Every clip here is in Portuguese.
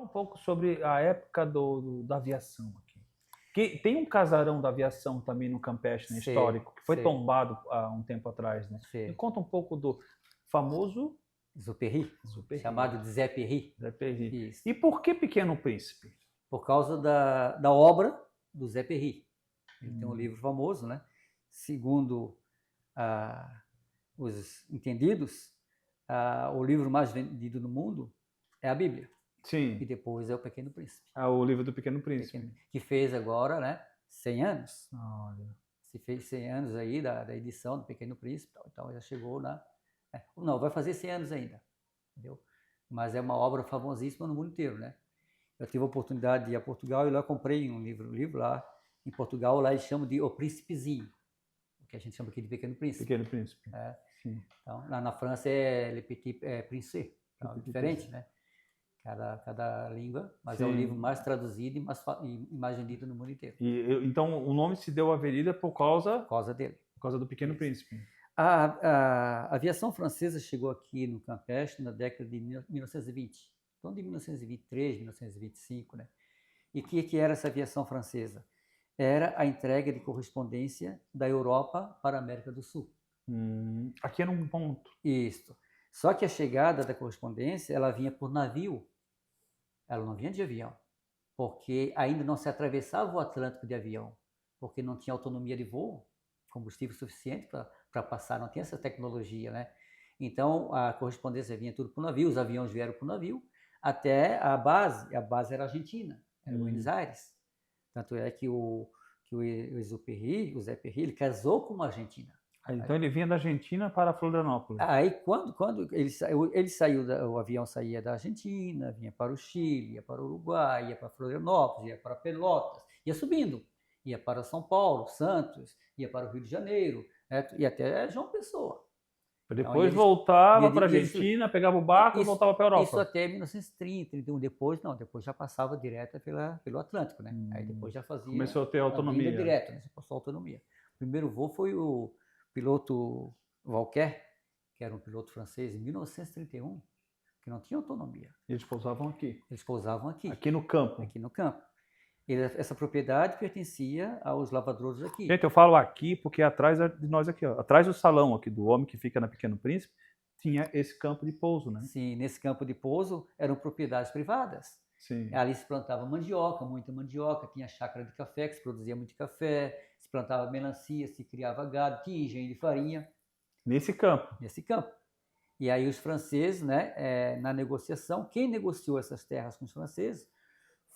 um pouco sobre a época da aviação aqui. Que tem um casarão da aviação também no Campeche, né, Sei, histórico, que foi sei, tombado há um tempo atrás, né? Me sei. conta um pouco do famoso Exupéry, Exupéry, chamado de Zé Perry. Zé Perry. Isso. E por que Pequeno Príncipe? Por causa da obra do Zé Perry. Ele tem um livro famoso, né? Segundo os entendidos, o livro mais vendido no mundo é a Bíblia. Sim. E depois é o Pequeno Príncipe. O livro do Pequeno Príncipe. Que fez agora, né, 100 anos. Olha. Se fez 100 anos aí da edição do Pequeno Príncipe, então já chegou na... Não, vai fazer 100 anos ainda, entendeu? Mas é uma obra famosíssima no mundo inteiro, né? Eu tive a oportunidade de ir a Portugal e lá comprei um livro lá em Portugal, lá eles chamam de O Príncipezinho, o que a gente chama aqui de Pequeno Príncipe. Pequeno Príncipe. Sim. Então, lá na França é Le Petit Prince, então, diferente, né? Cada língua, mas sim, é o livro mais traduzido e mais vendido no mundo inteiro. Então o nome se deu à avenida por causa dele. Por causa do Pequeno Príncipe. A aviação francesa chegou aqui no Campeche na década de 1920. Então, de 1923, 1925, né? E o que era essa aviação francesa? Era a entrega de correspondência da Europa para a América do Sul. Aqui era um ponto. Isso. Só que a chegada da correspondência, ela vinha por navio. Ela não vinha de avião, porque ainda não se atravessava o Atlântico de avião, porque não tinha autonomia de voo, combustível suficiente para passar, não tinha essa tecnologia, né? Então, a correspondência vinha tudo por navio, os aviões vieram por navio, até a base era argentina, era Buenos Aires. Tanto é que o Exupéry, o Zé Perry, ele casou com uma argentina. Então ele vinha da Argentina para Florianópolis. Aí quando o avião saía da Argentina, vinha para o Chile, ia para o Uruguai, ia para Florianópolis, ia para Pelotas, ia subindo, ia para São Paulo, Santos, ia para o Rio de Janeiro, né, e até João Pessoa. Depois então, voltava para a Argentina, pegava o barco e voltava para a Europa. Isso até 1930, 31. Depois já passava direto pelo Atlântico, né? Aí depois já fazia... Começou a ter autonomia. Direto, né? Você passou a autonomia. O primeiro voo foi o piloto Walker, que era um piloto francês, em 1931, que não tinha autonomia. E eles pousavam aqui? Eles pousavam aqui. Aqui no campo? Aqui no campo. Essa propriedade pertencia aos lavradores aqui. Gente, eu falo aqui porque atrás de nós aqui, ó, atrás do salão aqui do homem que fica na Pequeno Príncipe, tinha esse campo de pouso, né? Sim, nesse campo de pouso eram propriedades privadas. Sim. Ali se plantava mandioca, muita mandioca, tinha chácara de café, que se produzia muito café, se plantava melancia, se criava gado, tinha engenho de farinha. Nesse campo? Nesse campo. E aí os franceses, né, na negociação, quem negociou essas terras com os franceses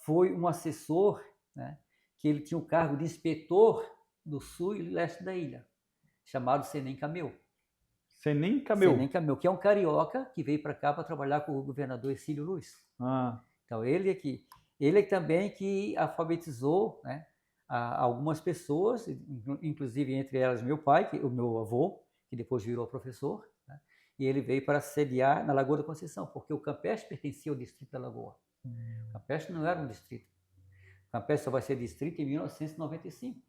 foi um assessor, né, que ele tinha o cargo de inspetor do sul e leste da ilha, chamado Senem Cameu. Senem Cameu? Senem Cameu, que é um carioca que veio para cá para trabalhar com o governador Ercílio Luz. Então ele é também que alfabetizou, né, algumas pessoas, inclusive entre elas meu pai, o meu avô, que depois virou professor, né, e ele veio para sediar na Lagoa da Conceição, porque o Campeche pertencia ao distrito da Lagoa. O Campeche não era um distrito. O Campeche só vai ser distrito em 1995,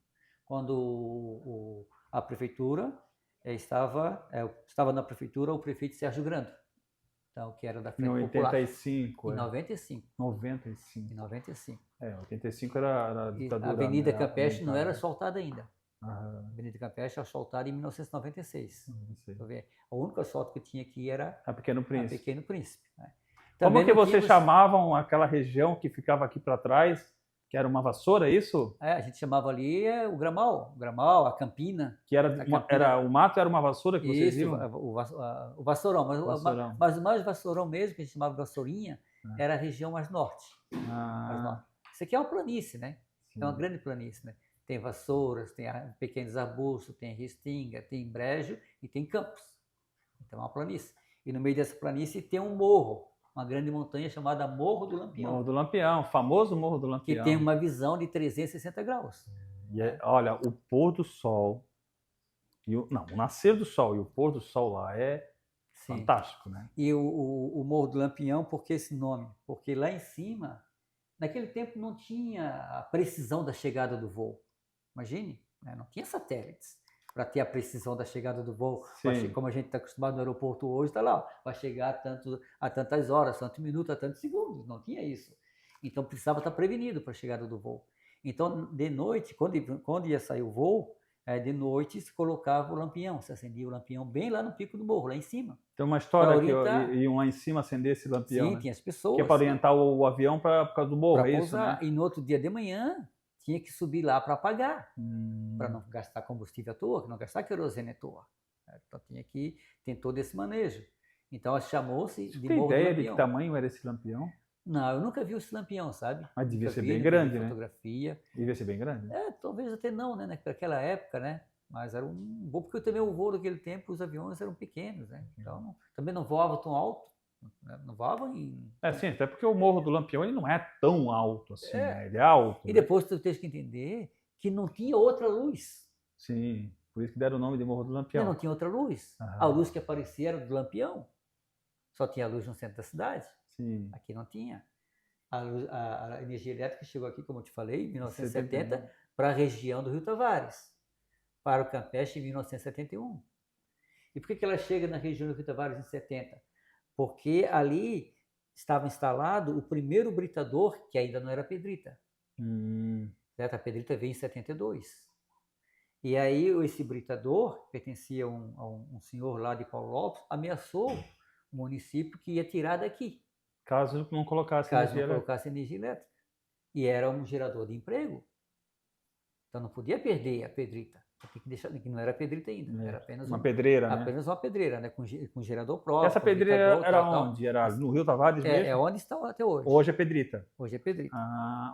quando a prefeitura estava na prefeitura o prefeito Sérgio Grando, então, que era da Frente Popular. 85, em 95. 95. Em 95. 85 era a ditadura. A Avenida Campeche não era asfaltada ainda. A Avenida Campeche asfaltada em 1996. O único asfalto que tinha aqui era a Pequeno Príncipe. A Pequeno Príncipe, né? Como que vocês chamavam aquela região que ficava aqui para trás, que era uma vassoura, é isso? A gente chamava ali o gramal, a campina. Que o mato era uma vassoura que vocês viam? O vassourão, mas o mais vassourão mesmo, que a gente chamava vassourinha, era a região mais norte. Mais norte. Isso aqui é uma planície, né? Sim. É uma grande planície, né? Tem vassouras, tem pequenos arbustos, tem restinga, tem brejo e tem campos. Então é uma planície. E no meio dessa planície tem um morro, uma grande montanha chamada Morro do Lampião. Morro do Lampião, o famoso Morro do Lampião. Que tem uma visão de 360 graus. Olha, o pôr do sol, o nascer do sol e o pôr do sol lá é fantástico, né? E o Morro do Lampião, por que esse nome? Porque lá em cima, naquele tempo não tinha a precisão da chegada do voo. Imagine, né? Não tinha satélites para ter a precisão da chegada do voo. Como a gente está acostumado no aeroporto hoje, está lá, vai chegar a tantas horas, tantos minutos, a tantos segundos. Não tinha isso. Então precisava estar prevenido para a chegada do voo. Então, de noite, quando ia sair o voo, de noite se colocava o lampião, se acendia o lampião bem lá no pico do morro, lá em cima. Tem uma história que iam lá em cima acender esse lampião, sim, né? tinha as pessoas. Que é para orientar o avião por causa do morro, é isso, né? E no outro dia de manhã, tinha que subir lá para apagar, para não gastar combustível à toa, não gastar querosene à toa. Então tem todo esse manejo. Então chamou-se de Morro do Lampião. Tem ideia de que Lampião. tamanho era esse lampião? Não, eu nunca vi esse lampião, sabe? Mas devia Nunca ser vi, bem nunca grande, vi né? Fotografia. Devia ser bem grande. Talvez até não, né? Naquela época, né? Mas era um voo, porque também o voo daquele tempo, os aviões eram pequenos, né? Então também não voava tão alto, não voava em... Sim, até porque o Morro do Lampião ele não é tão alto assim, né? Ele é alto. E depois tu tens que entender que não tinha outra luz. Sim, por isso que deram o nome de Morro do Lampião. Não tinha outra luz. A luz que aparecia era do Lampião. Só tinha luz no centro da cidade. Sim. Aqui não tinha. A energia elétrica chegou aqui, como eu te falei, em 1970, para a região do Rio Tavares, para o Campeche em 1971. E por que ela chega na região do Rio Tavares em 70? Porque ali estava instalado o primeiro britador, que ainda não era pedrita. Certo? A pedrita veio em 72. E aí esse britador, pertencia a um senhor lá de Paulo Lopes, ameaçou o município que ia tirar daqui. Caso não colocasse energia elétrica. E era um gerador de emprego. Então não podia perder a pedrita. Tem que deixar, que não era pedrita ainda. Era apenas uma pedreira, né? Apenas uma pedreira, né? Com gerador próprio. Essa pedreira era onde? Era no Rio Tavares mesmo? É onde está até hoje. Hoje é pedrita? Hoje é pedrita.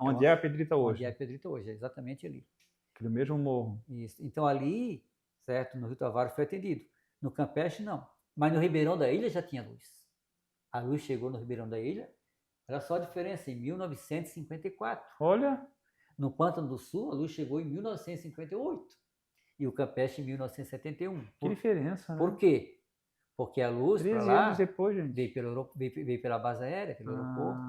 Onde é a pedrita hoje? Onde é a pedrita hoje, é exatamente ali. Aquele mesmo morro. Isso. Então ali, certo, no Rio Tavares foi atendido. No Campeche não. Mas no Ribeirão da Ilha já tinha luz. A luz chegou no Ribeirão da Ilha. Olha só a diferença, em 1954. Olha! No Pântano do Sul, a luz chegou em 1958. E o Campeche em 1971. Que diferença, né? Por quê? Porque a luz para lá anos depois, gente. veio pela base aérea, pelo aeroporto.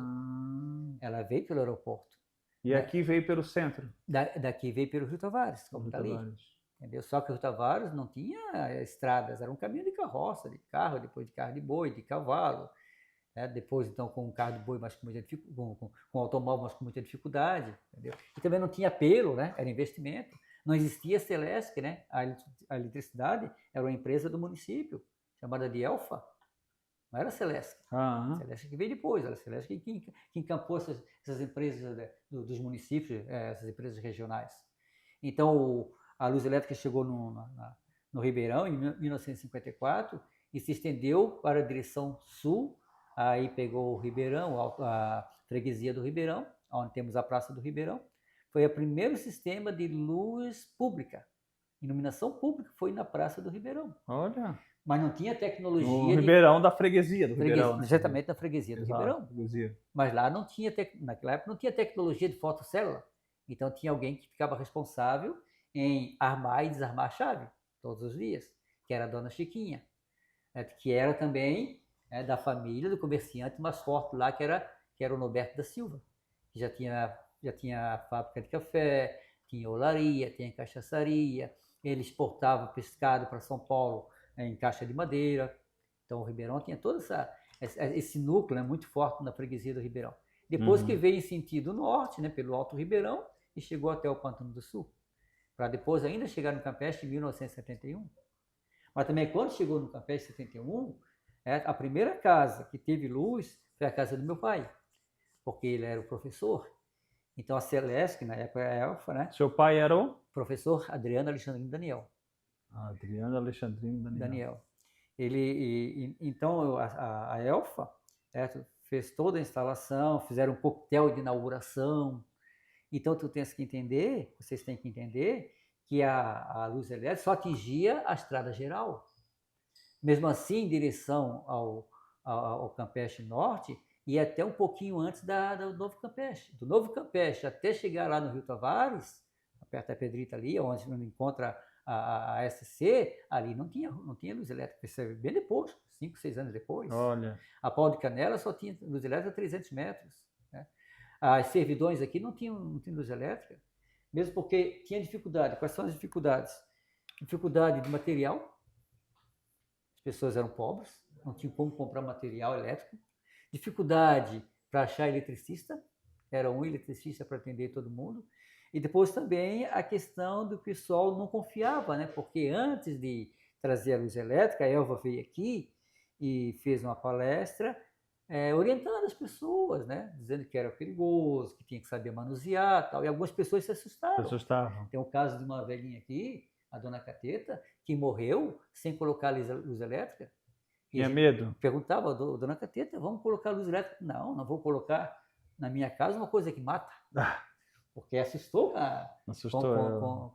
Ela veio pelo aeroporto. E aqui veio pelo centro? Daqui veio pelo Rio Tavares, como está ali. Entendeu? Só que o Rio Tavares não tinha estradas, era um caminho de carroça, de carro, depois de carro de boi, de cavalo. Depois, então, com um carro de boi, mas com automóvel, mas com muita dificuldade. Entendeu? E também não tinha apelo, né? Era investimento. Não existia a Celesc, né? A eletricidade era uma empresa do município, chamada de Elfa. Não era a Celesc. A Celesc que veio depois, era a Celesc que encampou essas empresas dos municípios, essas empresas regionais. Então, a luz elétrica chegou no Ribeirão, em 1954, e se estendeu para a direção sul. Aí pegou o Ribeirão, a freguesia do Ribeirão, onde temos a Praça do Ribeirão. Foi o primeiro sistema de luz pública. Iluminação pública foi na Praça do Ribeirão. Olha! Mas não tinha tecnologia... No Ribeirão da freguesia do Ribeirão. Né? Exatamente, na freguesia do Ribeirão. Freguesia. Mas lá não tinha, naquela época, não tinha tecnologia de fotocélula. Então tinha alguém que ficava responsável em armar e desarmar a chave, todos os dias, que era a dona Chiquinha, que era também da família do comerciante mais forte lá, que era o Norberto da Silva, que já tinha a fábrica de café, tinha olaria, tinha cachaçaria, ele exportava pescado para São Paulo em caixa de madeira. Então o Ribeirão tinha todo esse núcleo, né, muito forte na freguesia do Ribeirão. Depois que veio em sentido norte, né, pelo Alto Ribeirão, e chegou até o Pântano do Sul, para depois ainda chegar no Campeche em 1971. Mas também quando chegou no Campeche em 71, a primeira casa que teve luz foi a casa do meu pai, porque ele era o professor. Então a Celesc, na época era a Elfa, né? Seu pai era o? Professor Adriano Alexandrino Daniel. Adriano Alexandrino Daniel. Então a Elfa fez toda a instalação, fizeram um coquetel de inauguração. Então vocês têm que entender que a luz elétrica só atingia a estrada geral. Mesmo assim, em direção ao Campeche Norte, ia até um pouquinho antes do Novo Campeche. Do Novo Campeche até chegar lá no Rio Tavares, perto da Pedrita ali, onde encontra a SC, ali não tinha luz elétrica. Isso é bem depois, 5, 6 anos depois. Olha. A Pau de Canela só tinha luz elétrica a 300 metros. Né? As servidões aqui não tinham luz elétrica, mesmo porque tinha dificuldade. Quais são as dificuldades? Dificuldade de material. As pessoas eram pobres, não tinham como comprar material elétrico. Dificuldade para achar eletricista, era um eletricista para atender todo mundo. E depois também a questão do pessoal não confiava, né? Porque antes de trazer a luz elétrica, a Elva veio aqui e fez uma palestra orientando as pessoas, né? Dizendo que era perigoso, que tinha que saber manusear, tal. E algumas pessoas se assustaram. Se assustavam. Tem o caso de uma velhinha aqui, a dona Cateta, que morreu sem colocar luz elétrica. Tinha medo? Perguntava, dona Cateta, vamos colocar luz elétrica? Não, não vou colocar na minha casa uma coisa que mata. Porque assustou,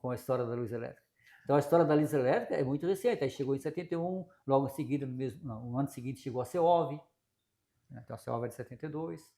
com a história da luz elétrica. Então a história da luz elétrica é muito recente. Aí chegou em 71, logo em seguida, no ano seguinte chegou a CEOV. Então a CEOV é de 72.